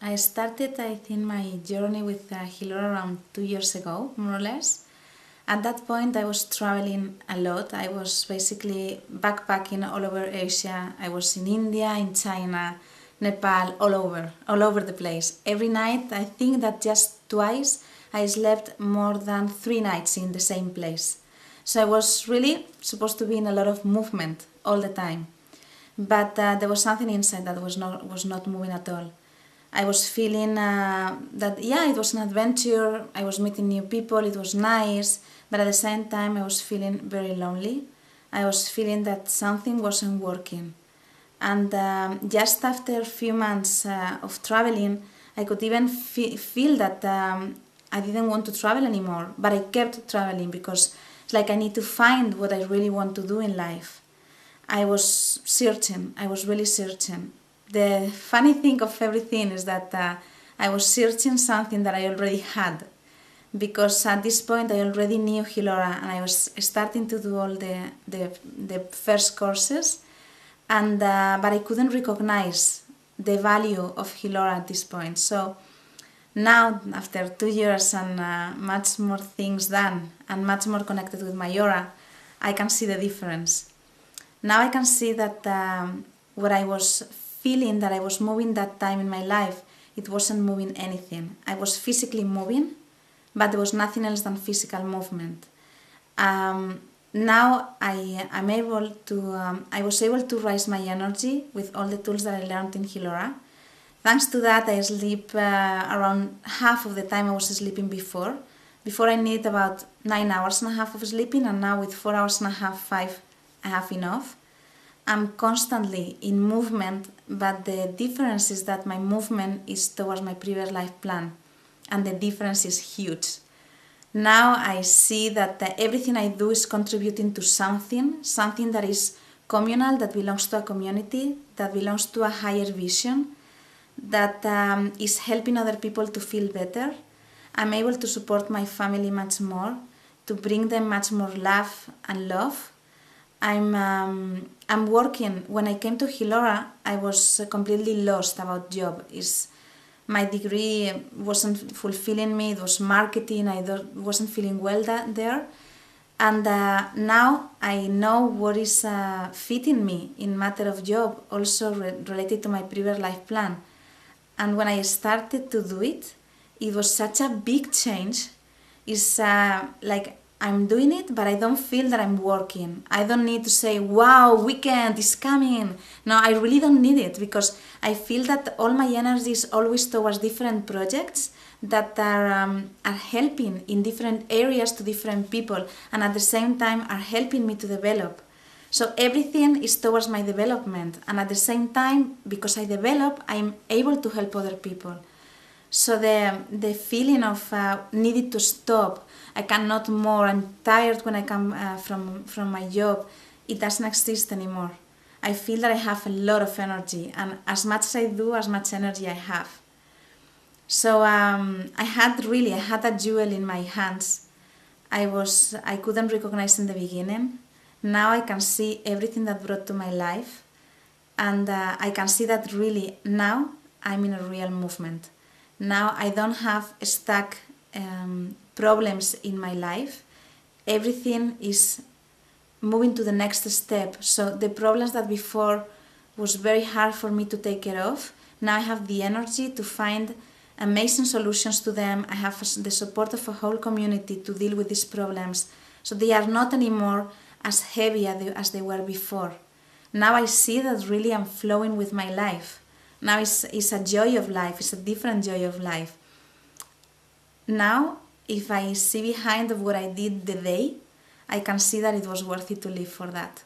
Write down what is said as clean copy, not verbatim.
I started, I think, my journey with Hilora around 2 years ago, more or less. At that point, I was traveling a lot. I was basically backpacking all over Asia. I was in India, in China, Nepal, all over the place. Every night, I think that just twice I slept more than 3 nights in the same place. So I was really supposed to be in a lot of movement all the time. But there was something inside that was not moving at all. I was feeling that, yeah, it was an adventure, I was meeting new people, it was nice, but at the same time I was feeling very lonely. I was feeling that something wasn't working. And just after a few months of traveling, I could even feel that I didn't want to travel anymore, but I kept traveling because it's like I need to find what I really want to do in life. I was searching, I was really searching. The funny thing of everything is that I was searching something that I already had, because at this point I already knew Hilora and I was starting to do all the first courses, and but I couldn't recognize the value of Hilora at this point. So now, after 2 years and much more things done and much more connected with Mayora, I can see the difference. Now I can see that what I was feeling that I was moving that time in my life, it wasn't moving anything. I was physically moving, but there was nothing else than physical movement. Now I was able to raise my energy with all the tools that I learned in Hilora. Thanks to that, I sleep around half of the time I was sleeping before. Before I needed about 9 hours and a half of sleeping, and now with 4 hours and a half, 5, I have enough. I'm constantly in movement, but the difference is that my movement is towards my previous life plan, and the difference is huge. Now I see that everything I do is contributing to something that is communal, that belongs to a community, that belongs to a higher vision, that is helping other people to feel better. I'm able to support my family much more, to bring them much more love and love. I'm working. When I came to Hilora, I was completely lost about job. My degree wasn't fulfilling me. It was marketing. I wasn't feeling well there. And now I know what is fitting me in matter of job, also related to my previous life plan. And when I started to do it, it was such a big change. It's like I'm doing it, but I don't feel that I'm working. I don't need to say, wow, weekend is coming. No, I really don't need it, because I feel that all my energy is always towards different projects that are helping in different areas to different people, and at the same time are helping me to develop. So everything is towards my development, and at the same time, because I develop, I'm able to help other people. So the feeling of needing to stop, I cannot more, I'm tired when I come from my job, it doesn't exist anymore. I feel that I have a lot of energy, and as much as I do, as much energy I have. So I had a jewel in my hands. I couldn't recognize in the beginning. Now I can see everything that brought to my life, and I can see that really now I'm in a real movement. Now I don't have stuck problems in my life. Everything is moving to the next step. So the problems that before was very hard for me to take care of, now I have the energy to find amazing solutions to them. I have the support of a whole community to deal with these problems. So they are not anymore as heavy as they were before. Now I see that really I'm flowing with my life. Now it's a joy of life, it's a different joy of life. Now, if I see behind of what I did the day, I can see that it was worth it to live for that.